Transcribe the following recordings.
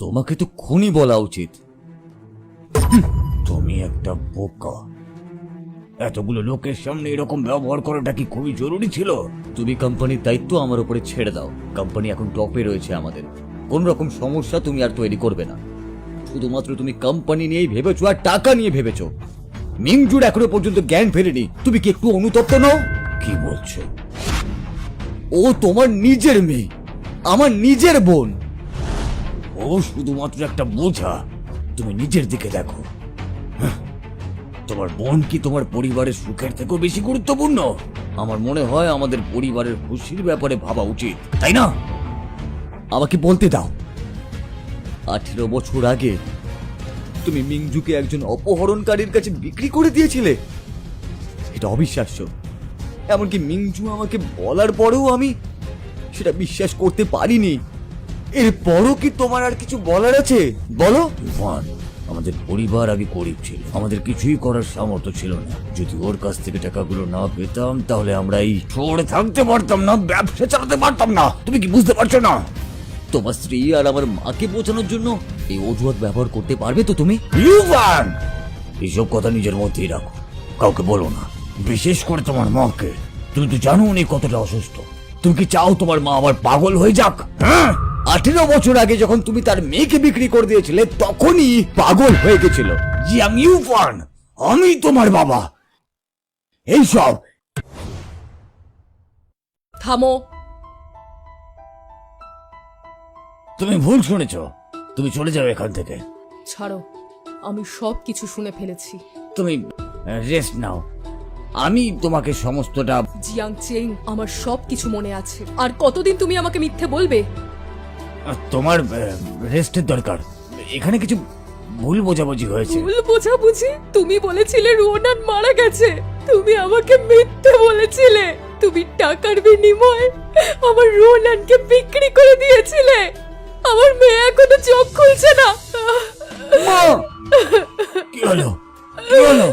তোমাকে তো খুনি বলা উচিত। তুমি একটা বোকা। এতগুলো লোকের সামনে এরকম ব্যবহার করাটা কি খুবই জরুরি ছিল? তুমি কোম্পানির দায়িত্ব আমার উপরে ছেড়ে দাও। কোম্পানি এখন টপে রয়েছে আমাদের। কোন রকম সমস্যা তুমি আর তৈরি করবে না। শুধুমাত্র তুমি কোম্পানি নিয়েই ভেবেছো আর টাকা নিয়ে ভেবেছো। মিংজুর এখনো পর্যন্ত জ্ঞান ফেরেনি। তুমি কি একটু অনুতপ্ত নও? কি বলছো? ও তোমার নিজের মেয়ে, আমার নিজের বোন। ও শুধুমাত্র একটা বোঝা। তুমি নিজের দিকে দেখো। তোমার বোন কি তোমার পরিবারের সুখের থেকেও বেশি গুরুত্বপূর্ণ? আমার মনে হয় আমাদের পরিবারের খুশির ব্যাপারে ভাবা উচিত, তাই না? আমাকে বলতে দাও, 18 বছর আগে তুমি মিংজুকে একজন অপহরণকারীর কাছে বিক্রি করে দিয়েছিলে। এটা অবিশ্বাস্য। এমনকি মিংজু আমাকে বলার পরেও আমি সেটা বিশ্বাস করতে পারিনি। এরপরও কি তোমার আর কিছু বলার আছে? বলো। আমাদের পরিবার আগে গরিব ছিল, আমাদের কিছুই করার সামর্থ্য ছিল না। যদি ওর কাছ থেকে টাকাগুলো না পেতাম তাহলে আমরা এই শহরে থাকতে পারতাম না, ব্যবসা চালাতে পারতাম না। তুমি কি বুঝতে পারছো না? তোমার স্ত্রী আর আমার মাকে বোঝানোর জন্য এই অজুহাত ব্যবহার করতে পারবে তো তুমি? এইসব কথা নিজের মধ্যেই রাখো, কাউকে বলো না, বিশেষ করে তোমার মাকে। তুমি তো জানো উনি কতটা অসুস্থ। তুমি কি চাও তোমার মা আবার পাগল হয়ে যাক? 18 বছর আগে যখন তুমি তার মেয়েকে বিক্রি করে দিয়েছিলে তখনই পাগল হয়ে গেছিল। জিয়াং ইউফান, আমি তোমার বাবা। এইসব থামো। তুমি ভুল শুনেছ। তুমি চলে যাও এখান থেকে। ছাড়ো, আমি সব কিছু শুনে ফেলেছি। তুমি রেস্ট নাও, আমি তোমাকে সমস্তটা। জিয়াং চেং, আমার সব কিছু মনে আছে। আর কতদিন তুমি আমাকে মিথ্যে বলবে? তোমার রেস্টের দরকার। এখানে কিছু ভুল বোঝাবুঝি হয়েছে। ভুল বোঝাবুঝি? তুমি বলেছিলে রুওনান মারা গেছে। তুমি আমাকে মিথ্যে বলেছিলে। তুমি টাকার বিনিময়ে আমার রুওনানকে বিক্রি করে দিয়েছিলে। আমার মেয়ে এখনো চোখ খুলছে না। কি হলো? কি হলো?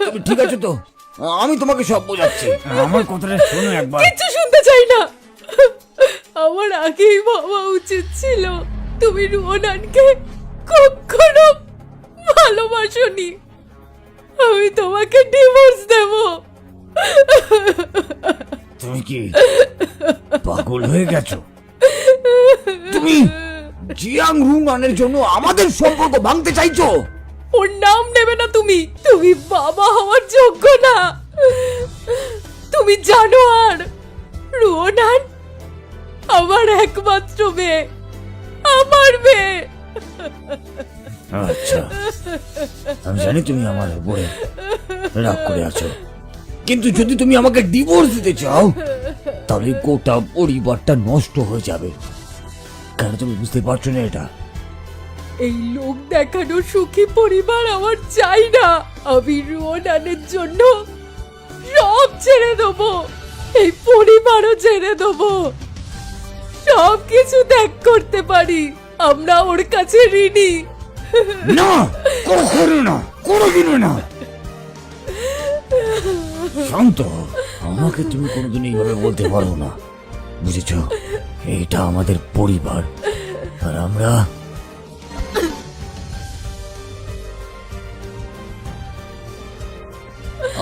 তুমি ঠিক আছো তো? আমি তোমাকে সব বোঝাচ্ছি। আমার কথাটা শোনো একবার। কিছু শুনতে চাই না। আমার আগেই ভাবা উচিত ছিল তুমি রুওনানকে কখনো ভালোবাসোনি। আমি তোমাকে ডিভোর্স দেব। তুমি কি পাগল হয়ে গেছো? তুমি জিয়াং রুনানের জন্য আমাদের সম্পর্ক ভাঙতে চাইছো? ওর নাম নেবে না তুমি। তুমি বাবা হওয়ার যোগ্য না। তুমি জানো আর রুওনান আমার একমাত্র মেয়ে, আমার মেয়ে। আচ্ছা, আমি জানি তুমি আমার উপরে রাগ করে আছো, কিন্তু যদি তুমি আমাকে ডিভোর্স দিতে চাও তাহলে গোটা পরিবারটা নষ্ট হয়ে যাবে। কেন তুমি বুঝতে পারছো না এটা? এই লোক দেখানো সুখী পরিবার আমার চাই না। আমি রুওনানের জন্য সব ছেড়ে দেবো, এই পরিবারও ছেড়ে দেবো। সব কিছু ত্যাগ করতে পারি। আমরা ওর কাছে ঋণী। না, কখনো না, কোনোদিনও না। শান্ত, আমাকে তুমি কোনোদিন এইভাবে বলতে পারো না, বুঝেছো? এটা আমাদের পরিবার আর আমরা।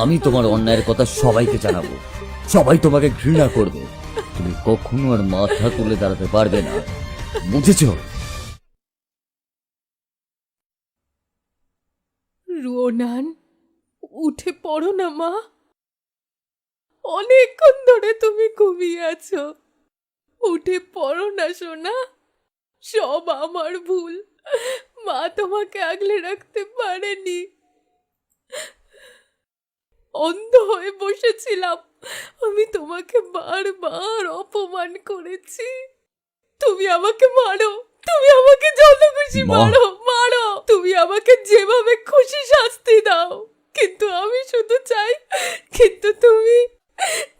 আমি তোমার অন্যায়ের কথা সবাইকে জানাবো। সবাই তোমাকে ঘৃণা করবে। তুমি কখনো আর মাথা তুলে দাঁড়াতে পারবে না, বুঝেছো? রুওনান, উঠে পড়ো না মা। অনেকক্ষণ ধরে তুমি ঘুমিয়ে আছো। উঠে পড়ো না সোনা। সব আমার ভুল। মা তোমাকে আগলে রাখতে পারেনি। অন্ধ হয়ে বসেছিলাম। আমি তোমাকে বারবার অপমান করেছি। তুমি আমাকে মারো, তুমি আমাকে যত খুশি মারো মারো, তুমি আমাকে যেভাবে খুশি শাস্তি দাও, কিন্তু আমি শুধু চাই, কিন্তু তুমি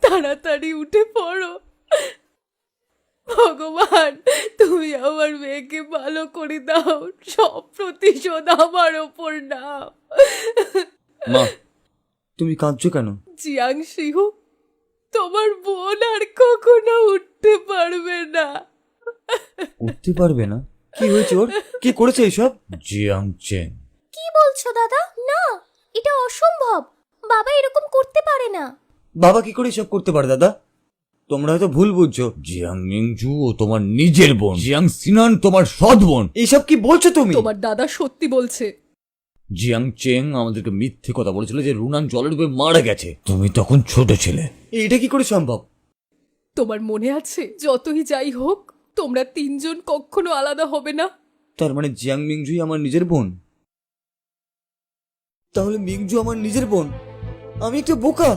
তাড়াতাড়ি উঠে পড়ো। ভগবান, তুমি আমার মেয়েকে ভালো করে দাও। সব প্রতিশোধ আমার ওপর নাও। মা, তুমি কাঁদছো কেন? জিয়াং শিহু, তোমার বোন আর কখনো উঠতে পারবে না। উঠতে পারবে না? কি হয়েছে ওর? কি করেছে এইসব? জিয়াং চেং। কি বলছো দাদা? না, এটা অসম্ভব। বাবা এরকম করতে পারে না। বাবা কি করে এসব করতে পারে দাদা? তোমরা হয়তো ভুল বুঝছো। জিয়াং মিংজু ও তোমার নিজের বোন, জিয়াং সিনান তোমার সৎ বোন। এইসব কি বলছো তুমি? তোমার দাদা সত্যি বলছে। জিয়াং চেং আমাদেরকে মিথ্যে কথা বলেছিল যে রুনান জলের ডুবে মারা গেছে। তুমি তখন ছোট ছিলে। এটা কি করে সম্ভব? তোমার মনে আছে, যতই যাই হোক তোমরা তিনজন কখনো আলাদা হবে না। তার মানে জিয়াং মিংজুই আমার নিজের বোন? তাহলে মিংজু আমার নিজের বোন? আমি একটু বোকা,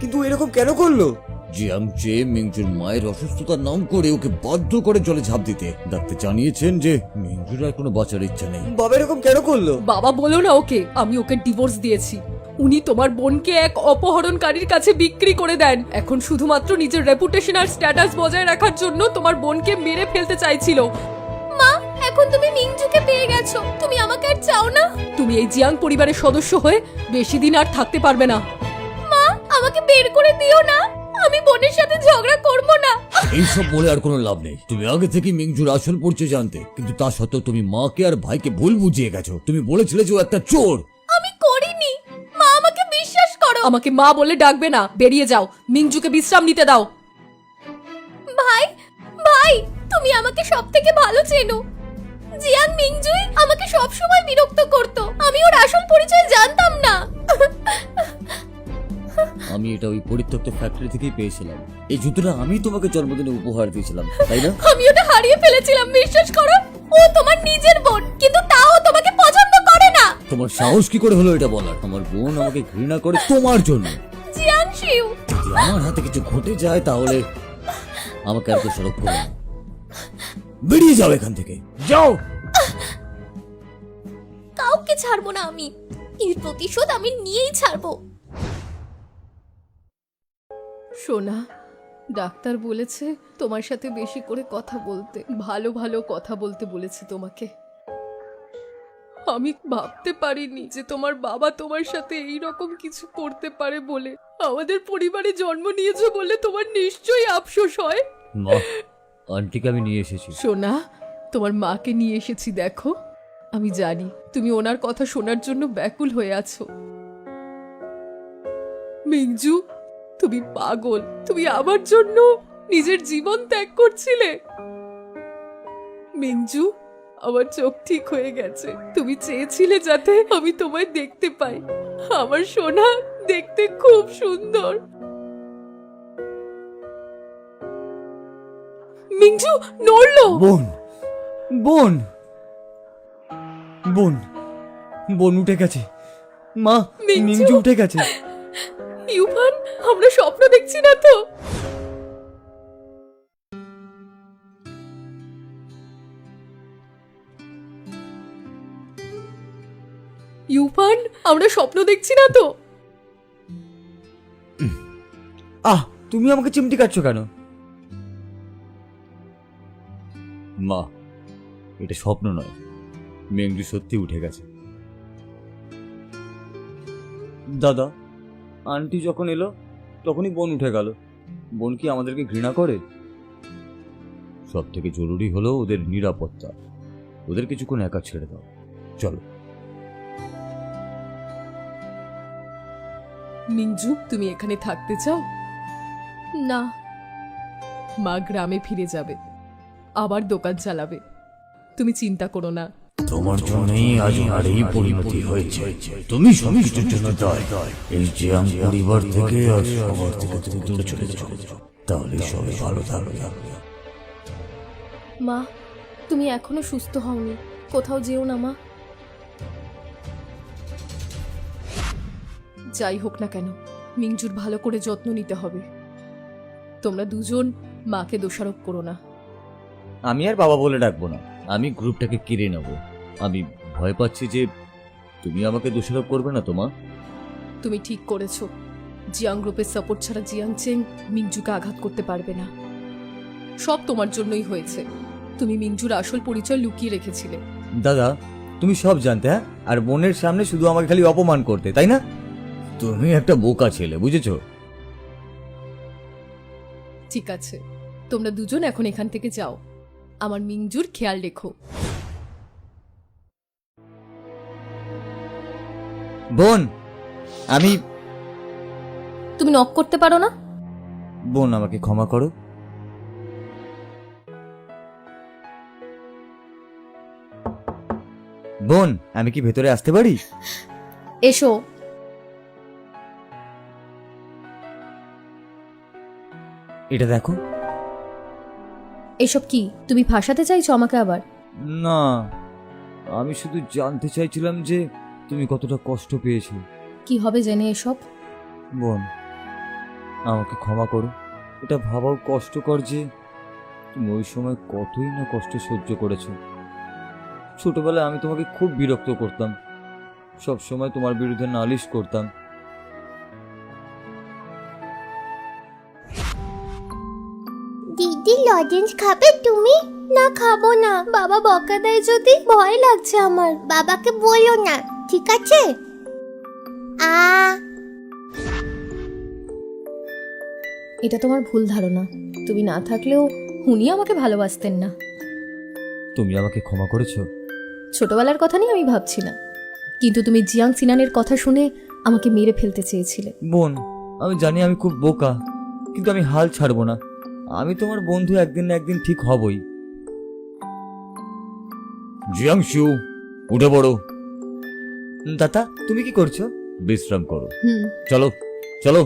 কিন্তু এরকম কেন করলো? জিয়াং চে মিংজুর মায়ের অসুস্থতার নাম করে ওকে বাধ্য করে জলে ঝাঁপ দিতে। ডাক্তার জানিয়েছেন যে মিংজুর আর কোনো বাঁচার ইচ্ছা নেই। বাবা এরকম কেন করলো? বাবা বলো না ওকে, আমি ওকে ডিভোর্স দিয়েছি। উনি তোমার বোনকে এক অপহরণকারীর কাছে বিক্রি করে দেন। এখন শুধুমাত্র নিজের রেপুটেশন আর স্ট্যাটাস বজায় রাখার জন্য তোমার বোনকে মেরে ফেলতে চাইছিল। মা, এখন তুমি মিংজুকে পেয়ে গেছো, তুমি আমাকে আর চাও না? তুমি এই জিয়াং পরিবারের সদস্য হয়ে বেশি দিন আর থাকতে পারবে না। মা, আমাকে বের করে দিও না, আমি বোনের সাথে ঝগড়া করব না। এইসব বলে আর কোনো লাভ নেই। তুমি আগে থেকে মিংজুর আসল পরিচয় জানতে, কিন্তু তা সত্ত্বেও তুমি মাকে আর ভাইকে ভুল বুঝিয়ে গেছো। তুমি বলেছিলে যে ও একটা চোর। আমি করিনি মা, আমাকে বিশ্বাস করো। আমাকে মা বলে ডাকবে না, বেরিয়ে যাও। মিংজুকে বিশ্রাম নিতে দাও। ভাই, ভাই, তুমি আমাকে সবথেকে ভালো চেনো। জিয়াং মিংজুই আমাকে সব সময় বিরক্ত করত। আমি ওর আসল পরিচয় জানতাম না। আমি এটা ওই পরিত্যক্ত ফ্যাক্টরি থেকেই পেয়েছিলাম। এই জুতোটা আমি তোমাকে জন্মদিনে উপহার দিয়েছিলাম, তাই না? আমি ওটা হারিয়ে ফেলেছিলাম, বিশ্বাস করো। ও তোমার নিজের বোন, কিন্তু তাও তোমাকে পছন্দ করে না। তোমার সাহস কি করে হলো এটা বলার? আমার বোন আমাকে ঘৃণা করে তোমার জন্য। জিয়াং শিউ, যদি আমার হাতে কিছু ঘটে যায় তাহলে আমাকে আর দোষারোপ করো না। বেরিয়ে যাও এখান থেকে, যাও। কাউকে ছাড়বো না আমি। এর প্রতিশোধ আমি নিয়েই ছাড়বো। সোনা, ডাক্তার বলেছে তোমার সাথে বেশি করে কথা বলতে, ভালো ভালো কথা বলতে বলেছে তোমাকে। আমি ভাবতে পারিনি যে তোমার বাবা তোমার সাথে এই রকম কিছু করতে পারে বলে। আমাদের পরিবারে জন্ম নিয়েছো বলে তোমার নিশ্চয়ই আফসোস হয়। মা, আন্টিকে আমি নিয়ে এসেছি। সোনা, তোমার মাকে নিয়ে এসেছি, দেখো। আমি জানি তুমি ওনার কথা শোনার জন্য ব্যাকুল হয়ে আছো। মিংজু, তুমি পাগল। তুমি আমার জন্য নিজের জীবন ত্যাগ করছিলে। মিংজু, আমার চোখ ঠিক হয়ে গেছে। তুমি চেয়েছিলে যাতে আমি তোমায় দেখতে পাই। আমার সোনা দেখতে খুব সুন্দর। মিংজু নড়লো। বোন, বোন, বোন, বোন উঠে গেছে। মা, মিংজু। মিংজু উঠে গেছে। ইউভান, আমরা স্বপ্ন দেখছি না তো? ইউভান, আমরা স্বপ্ন দেখছি না তো? আহ, তুমি আমাকে চিমটি কাটছো কেন? মা, এটা স্বপ্ন নয়, মেংজু সত্যি উঠে গেছে। দাদা, আন্টি যখন এলো তখনই বোন উঠে গেল। বোন কি আমাদেরকে ঘৃণা করে? সব থেকে জরুরি হলো ওদের নিরাপত্তা। ওদের কিছুক্ষণ একা ছেড়ে দাও, চলো। মিংজু, তুমি এখানে থাকতে চাও? না। মা গ্রামে ফিরে যাবে, আবার দোকান চালাবে। তুমি চিন্তা করো না। তোমার জন্যই আজ আর এই পরিণতি হয়েছে। তুমি সবকিছুর জন্য দায়। এই জিয়াং পরিবার থেকে আর সবার থেকে তুমি দূরে চলে যাও, তাহলে সবাই ভালো থাকবে। মা, তুমি এখনো সুস্থ হওনি, কোথাও যেও না মা। যাই হোক না কেন, মিংজুর ভালো করে যত্ন নিতে হবে। তোমরা দুজন মাকে দোষারোপ করো না। আমি আর বাবা বলে ডাকবো না, আমি গ্রুপটাকে কিনে নেব। আমি ভয় পাচ্ছি যে তুমি আমাকে দোষারোপ করবে না। তোমা, তুমি ঠিক করেছো। জিয়াং গ্রুপের সাপোর্ট ছাড়া জিয়াং চেং মিংজুকে আঘাত করতে পারবে না। সব তোমার জন্যই হয়েছে। তুমি মিংজুর আসল পরিচয় লুকিয়ে রেখেছিলে। দাদা, তুমি সব জানতে, হ্যাঁ? আর বোনের সামনে শুধু আমাকে খালি অপমান করতে, তাই না? তুমি একটা বোকা ছেলে, বুঝেছো? ঠিক আছে, তোমরা দুজন এখন এখান থেকে যাও। আমার মিংজুর খেয়াল রেখো। বোন, আমি তুমি নক করতে পারো না? বোন আমাকে ক্ষমা করো। বোন, আমি কি ভেতরে আসতে পারি? এসো। এটা দেখো। এসব কি তুমি ফাঁসাতে চাইছো আমাকে আবার? না, আমি শুধু জানতে চাইছিলাম যে তুমি কতটা কষ্ট পেয়েছো। কি হবে জেনে এসব? বোন, আমাকে ক্ষমা করো। এটা ভাবাও কষ্টকর যে তুমি ওই সময় কতই না কষ্ট সহ্য করেছো। ছোটবেলায় আমি তোমাকে খুব বিরক্ত করতাম, সব সময় তোমার বিরুদ্ধে নালিশ করতাম। দিদি লজেন্স খাবে তুমি? না খাবো না, বাবা বকা দেয় যদি। ভয় লাগছে আমার। বাবাকে বলো না, ঠিক আছে? আ এটা তোমার ভুল ধারণা। তুমি না থাকলেও উনি আমাকে ভালোবাসতেন না। তুমি আমাকে ক্ষমা করেছো? ছোটবেলার কথা নিয়ে আমি ভাবছি না, কিন্তু তুমি জিয়াং সিনানের কথা শুনে আমাকে মেরে ফেলতে চেয়েছিলে। বোন, আমি জানি আমি খুব বোকা, কিন্তু আমি হাল ছাড়বো না। আমি তোমার বন্ধু একদিন না একদিন ঠিক হবই। জিয়াংশু, উঠে পড়ো। দাদা, তুমি কি করছো? বিশ্রাম করো। চলো চলো।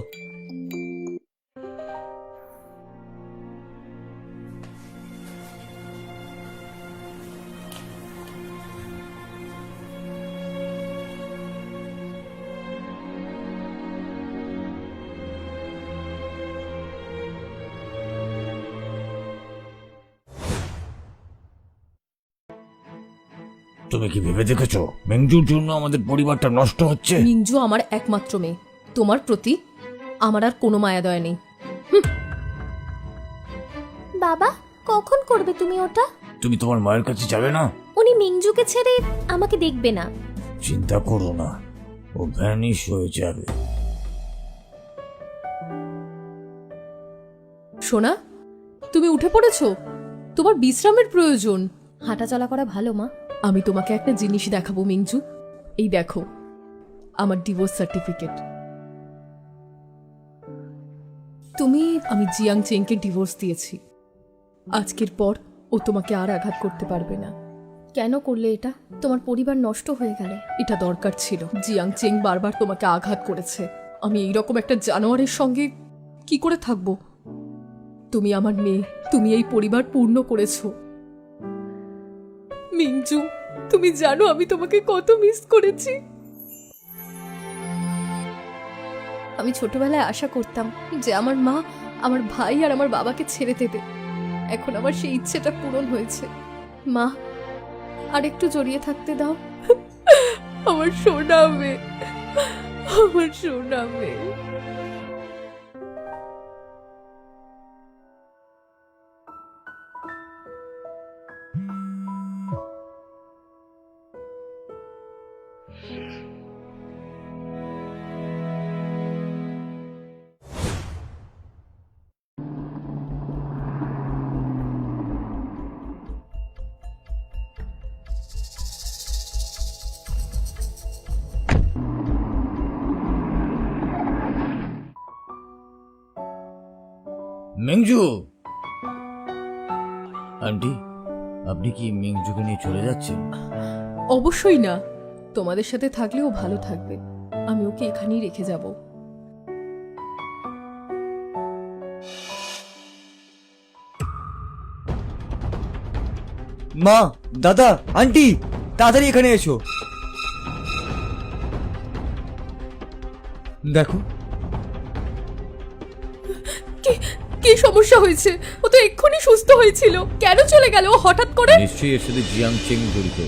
তুমি কি ভেবে দেখেছো মেংজুর জন্য আমাদের পরিবারটা নষ্ট হচ্ছে? মিংজু আমার একমাত্র মেয়ে। তোমার প্রতি আমার আর কোনো মায়া দয়া নেই। বাবা, কখন করবে তুমি ওটা? তুমি তোমার মায়ের কাছে যাবে না? উনি মিংজুকে ছেড়ে আমাকে দেখবে না। চিন্তা করো না, ও ভ্যানিশ হয়ে যাবে। সোনা, তুমি উঠে পড়েছো? তোমার বিশ্রামের প্রয়োজন। হাঁটাচলা করা ভালো মা। আমি তোমাকে একটা জিনিস দেখাবো মিংজু। এই দেখো, আমার ডিভোর্স সার্টিফিকেট। আমি জিয়াং চেংকে ডিভোর্স দিয়েছি। আজকের পর ও তোমাকে আর আঘাত করতে পারবে না। কেন করলে এটা? তোমার পরিবার নষ্ট হয়ে গেল। এটা দরকার ছিল। জিয়াং চেং বারবার তোমাকে আঘাত করেছে। আমি এইরকম একটা জানোয়ারের সঙ্গে কি করে থাকবো? তুমি আমার মেয়ে, তুমি এই পরিবার পূর্ণ করেছো। মিংজু, তুমি জানো আমি তোমাকে কত মিস করেছি। আমি ছোটবেলায় আশা করতাম যে আমার মা আমার ভাই আর আমার বাবাকে ছেড়ে দেবে। এখন আমার সেই ইচ্ছেটা পূরণ হয়েছে। মা, আর একটু জড়িয়ে থাকতে দাও। আমার সোনা মেয়ে, আমার সোনা মেয়ে। মেংজু, আন্টি, আপনি কি মেংজুকে নিয়ে চলে যাচ্ছেন? অবশ্যই না, তোমাদের সাথে থাকলেও ভালো থাকবে। আমি ওকে এখানেই রেখে যাব। মা, দাদা, আন্টি, তাড়াতাড়ি এখানে এসো। দেখো, কি সমস্যা হয়েছে? ও তো এক্ষুনি সুস্থ হয়েছিল, কেন চলে গেল ও হঠাৎ করে? নিশ্চয়ই এর সাথে জিয়াং চেং জড়িত।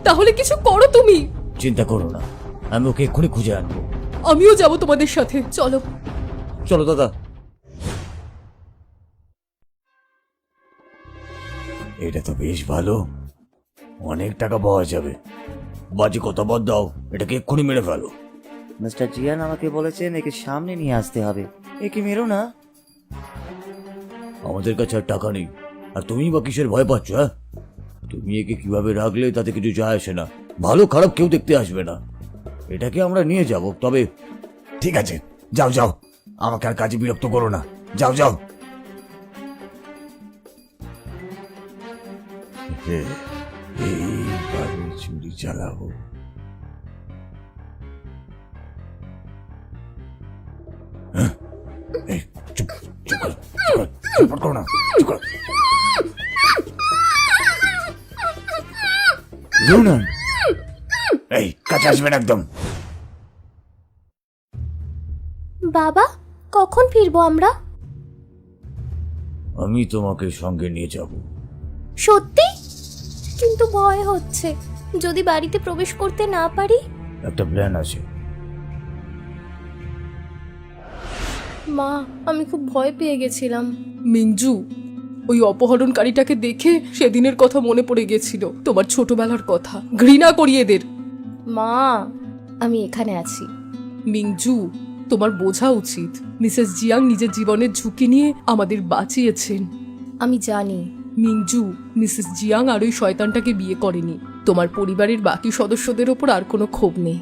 তাহলে কিছু করো তুমি। চিন্তা করো না, আমি ওকে এক্ষুনি খুঁজে আনবো। আমিও যাব তোমাদের সাথে, চলো। চলো দাদা। এটা তো বেশ ভালো, অনেক টাকা পাওয়া যাবে। বাজি কত বাদ দাও, এটাকে এক্ষুনি মেরে ফেলো। মিস্টার জিয়ান আমাকে বলেছেন একে সামনে নিয়ে আসতে হবে। একে মেরো না। আমাদের কাছে আর টাকা নেই, আর তুমি বা কিসের ভয় পাচ্ছ? হ্যাঁ, তুমি একে কিভাবে রাখলে তাতে কিছু যায় আসে না। ভালো খারাপ কেউ দেখতে আসবে না, এটাকে আমরা নিয়ে যাব। তবে ঠিক আছে, যাও যাও, আমাকে আর কাজে বিরক্ত করো না, যাও যাও। এইভাবে চুরি চালাবো। হ্যাঁ? এই, চুপ চুপ করো, চুপ করো না, চুপ করো। রুনান, এই কাছে আসবেন একদম। বাবা, কখন ফিরবো আমরা? আমি তোমাকে সঙ্গে নিয়ে যাব। সত্যি? কিন্তু ভয় হচ্ছে, যদি বাড়িতে প্রবেশ করতে না পারি। একটা প্ল্যান আছে। মা, আমি খুব ভয় পেয়ে গেছিলাম। মিঞ্জু, ওই অপহরণকারীটাকে দেখে সেদিনের কথা মনে পড়ে গেছিল, তোমার ছোটবেলার কথা। ঘৃণা করি এদের। মা, আমি এখানে আছি। মিঞ্জু, তোমার বোঝা উচিত, মিসেস জিয়াং নিজের জীবনের ঝুঁকি নিয়ে আমাদের বাঁচিয়েছেন। আমি জানি। মিঞ্জু, মিসেস জিয়াং আর ওই শয়তানটাকে বিয়ে করেনি। তোমার পরিবারের বাকি সদস্যদের ওপর আর কোনো ক্ষোভ নেই।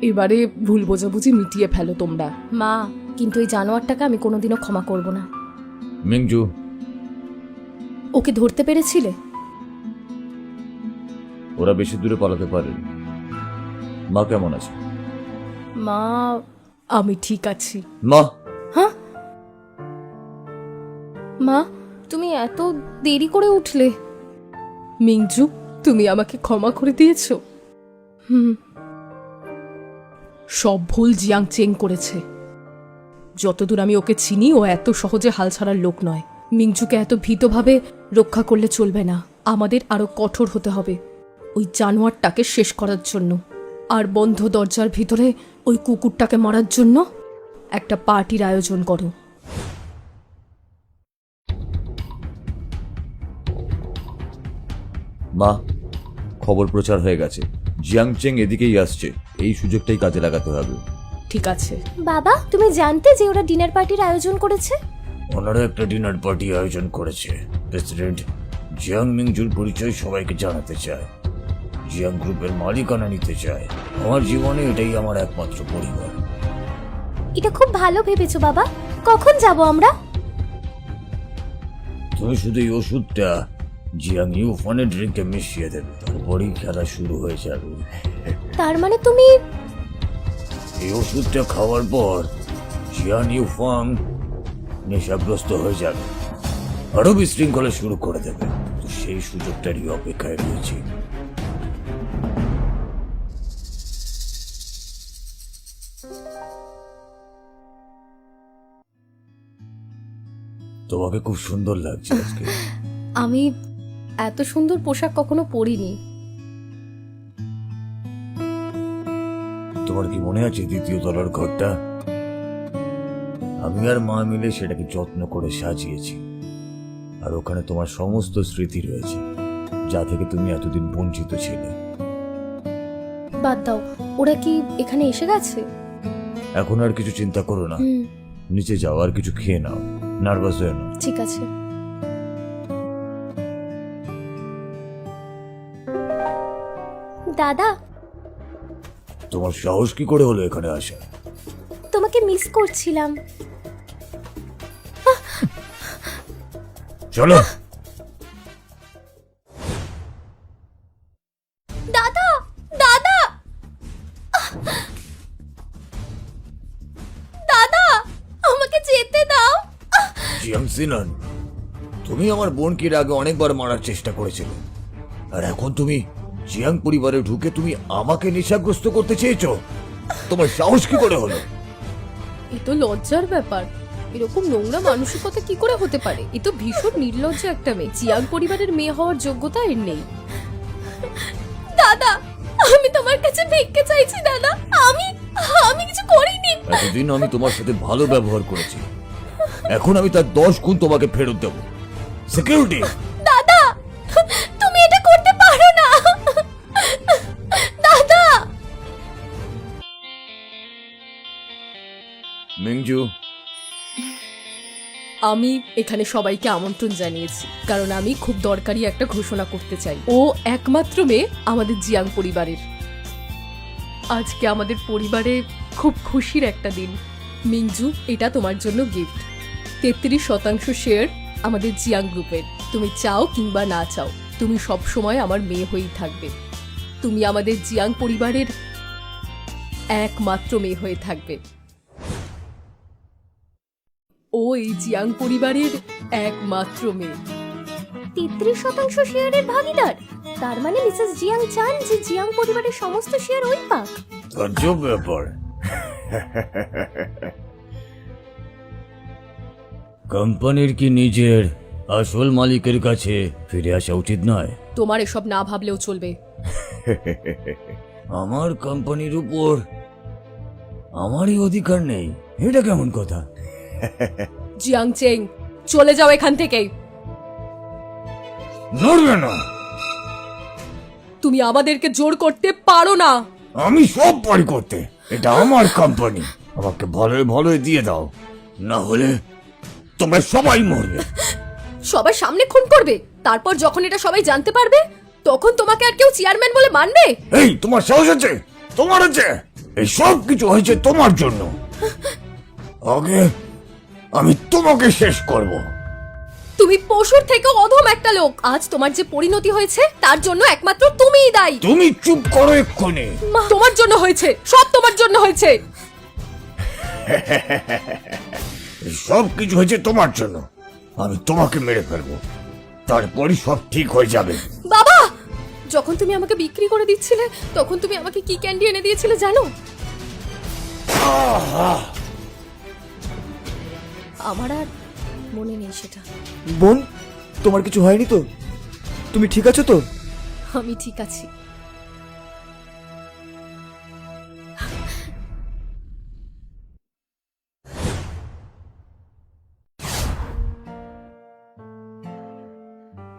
এবারে ভুল বোঝাবুঝি মিটিয়ে ফেলো তোমরা। মা, কিন্তু এই জানোয়ারটাকে আমি কোনোদিনও ক্ষমা করব না। মিংজু, ওকে ধরতে পেরেছিলে? ওরা বেশি দূরে পালাতে পারেনি। মা কেমন আছে? মা, আমি ঠিক আছি। মা, হ্যাঁ মা, তুমি এত দেরি করে উঠলে? মিংজু, তুমি আমাকে ক্ষমা করে দিয়েছো। সব ভুল জিয়াং চেং করেছে। যতদূর আমি ওকে চিনি, ও এত সহজে হাল ছাড়ার লোক নয়। মিংজুকে এত ভীতভাবে রক্ষা করলে চলবে না, আমাদের আরো কঠোর হতে হবে ওই জানোয়ারটাকে শেষ করার জন্য। আর বন্ধ দরজার ভিতরে ওই কুকুরটাকে মারার জন্য একটা পার্টির আয়োজন করো। মা, খবর প্রচার হয়ে গেছে, জিয়াংচেং এদিকেই আসছে। এই সুযোগটাই কাজে লাগাতে হবে। ঠিক আছে। বাবা, তুমি জানতে যে ওরা ডিনার পার্টির আয়োজন করেছে? ওনারা একটা ডিনার পার্টি আয়োজন করেছে। প্রেসিডেন্ট জিয়াং মিংজুর পরিচয় সবাইকে জানাতে চায়, জিয়াং গ্রুপের মালিকানা নিতে চায়। আমার জীবনে এটাই আমার একমাত্র পরিবার। এটা খুব ভালো ভেবেছো বাবা। কখন যাব আমরা? তুমি শুধু এই ওষুধটা জিয়াং ইউফানের ড্রিঙ্কে মিশিয়ে দেবে, তারপরেই খেলা শুরু হয়ে যাবে। তার মানে তুমি... এই ওষুধটা খাওয়ার পর জিয়াং ইউফাং নেশাগ্রস্ত হয়ে যাবে, আরো বিশৃঙ্খলা শুরু করে দেবে। তো সেই সুযোগটারই অপেক্ষায় রয়েছে। তোমাকে খুব সুন্দর লাগছে আজকে। আমি এত সুন্দর পোশাক কখনো পরিনি। তোমার কি মনে আছে দ্বিতীয় তলার ঘরটা? আমি আর মা মিলে সেটাকে যত্ন করে সাজিয়েছি, আর ওখানে তোমার সমস্ত স্মৃতি রয়েছে, যা থেকে তুমি এতদিন বঞ্চিত ছিলে। বাদ দাও, ওরা কি এখানে এসে গেছে? এখন আর কিছু চিন্তা করো না, নিচে যাও আর কিছু খেয়ে নাও, নার্ভাস হয়ে নাও। ঠিক আছে। দাদা, তোমার সাহস কি করে হলো এখানে আসা? তোমাকে মিস করছিলাম। চলো। দাদা, দাদা, দাদা, আমাকে যেতে দাও। জিয়াং সিনান, তুমি আমার বোনকে এর আগে অনেকবার মারার চেষ্টা করেছিলে, আর এখন তুমি জিয়াং পরিবারে ঢুকে তুমি আমাকে নেশাগ্রস্ত করতে চেয়েছো? তোমার সাহস কি করে হলো? এ তো লজ্জার ব্যাপার। এরকম নোংরা মানসিকতা কি করে হতে পারে? এ তো ভীষণ নির্লজ্জ একটা মেয়ে। জিয়াং পরিবারের মেয়ে হওয়ার যোগ্যতা এর নেই। দাদা, আমি তোমার কাছে ভিক্ষে চাইছি দাদা। আমি কিছু করিনি। এতদিন আমি তোমার সাথে ভালো ব্যবহার করেছি, এখন আমি তার 10 গুণ তোমাকে ফেরত দেব। সিকিউরিটি! দাদা, তুমি এটা করতে পারো না। দাদা, মিংজু, আমি এখানে সবাইকে আমন্ত্রণ জানিয়েছি কারণ আমি খুব দরকারি একটা ঘোষণা করতে চাই। ও একমাত্র মেয়ে আমাদের জিয়াং পরিবারের। আজকে আমাদের পরিবারে খুব খুশির একটা দিন। মিংজু, এটা তোমার জন্য গিফট। 33% শেয়ার আমাদের জিয়াং গ্রুপের। তুমি চাও কিংবা না চাও, তুমি সব সময় আমার মেয়ে হয়েই থাকবে। তুমি আমাদের জিয়াং পরিবারের একমাত্র মেয়ে হয়ে থাকবে। ও এই জিয়াং পরিবারের একমাত্র মেয়ে। 33% শেয়ারের ভাগীদার, তার মানে মিসেস জিয়াং চান যে জিয়াং পরিবারের সমস্ত শেয়ার ওই পাক। আজব ব্যাপার। কোম্পানির কি নিজের আসল মালিকের কাছে ফিরে আসা উচিত নয়? তোমার এসব না ভাবলেও চলবে। আমার কোম্পানির উপর আমারই অধিকার নেই, এটা কেমন কথা? জিয়াং চেং, চলে যাও এখান থেকে। নড়বে না। তুমি আমাদেরকে জোর করতে পারো না। আমি সব পারি করতে, এটা আমার কোম্পানি। আমাকে ভালোই ভালোই দিয়ে দাও, না হলে তোমরা সবাই মরবে। সবার সামনে খুন করবে, তারপর যখন এটা সবাই জানতে পারবে তখন তোমাকে আর কেউ চেয়ারম্যান বলে মানবে? এই, তোমার সাহস আছে? তোমার আছে? এই সব কিছু হয়েছে তোমার জন্য। আগে আমি তোমাকে শেষ করব। তুমি পশুর থেকে অধম একটা লোক। আজ তোমার যে পরিণতি হয়েছে তার জন্য একমাত্র তুমিই দায়ী। তুমি চুপ করো এক্ষুনি। তোমার জন্য হয়েছে, সব তোমার জন্য হয়েছে। এই সব কিছু হয়েছে তোমার জন্য। আমি তোমাকে মেরে ফেলবো, তারপরই সব ঠিক হয়ে যাবে। বাবা, যখন তুমি আমাকে বিক্রি করে দিচ্ছিলে তখন তুমি আমাকে কি ক্যান্ডি এনে দিয়েছিলে জানো? আমার আর মনে নেই সেটা। বোন, তোমার কিছু হয়নি তো? তুমি ঠিক আছো তো? আমি ঠিক আছি।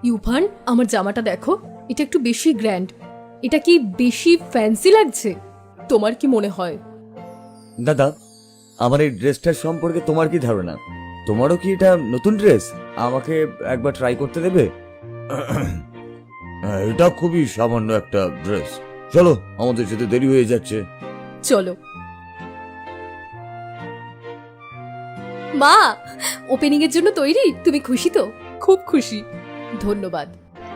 ইউফান, আমার জামাটা দেখো, এটা একটু বেশি গ্র্যান্ড। এটা কি বেশি ফ্যান্সি লাগছে? তোমার কি মনে হয়? দাদা, আমার এই ড্রেসটার সম্পর্কে তোমার কি ধারণা? তোমারও কি এটা নতুন ড্রেস? আমাকে একবার ট্রাই করতে দেবে? এটা খুবই সামান্য একটা ড্রেস। চলো, আমাদের যেতে দেরি হয়ে যাচ্ছে। চলো। মা, ওপেনিং এর জন্য তৈরি? তুমি খুশি তো? খুব খুশি। ধন্যবাদ।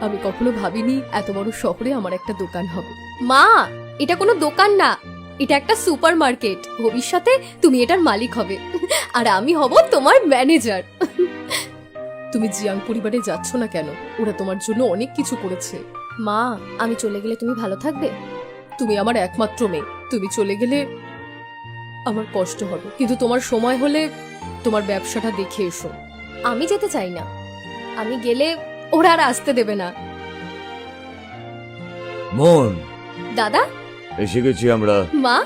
আমি কখনো ভাবিনি এত বড় শহরে আমার একটা দোকান হবে। মা, এটা কোনো দোকান না, এটা একটা সুপার মার্কেট। ভবিষ্যতে তুমি এটার মালিক হবে আর আমি হব তোমার ম্যানেজার। তুমি জিয়াং পরিবারে যাচ্ছ না কেন? ওরা তোমার জন্য অনেক কিছু করেছে। মা, আমি চলে গেলে তুমি ভালো থাকবে? তুমি আমার একমাত্র মেয়ে, তুমি চলে গেলে আমার কষ্ট হবে, কিন্তু তোমার সময় হলে তোমার ব্যবসাটা দেখে এসো। আমি যেতে চাই না, আমি গেলে ওরা আর আসতে দেবে না। বোন, দাদা, এসে গেছি আমরা। মা,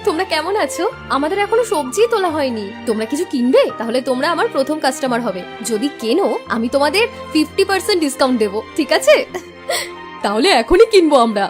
তোমরা কেমন আছো? আমাদের এখনো সবজি তোলা হয়নি। তোমরা কিছু কিনবে? তাহলে তোমরা আমার প্রথম কাস্টমার হবে। যদি কেনো আমি তোমাদের 50% ডিসকাউন্ট দেবো, ঠিক আছে? তাহলে এখনই কিনবো আমরা।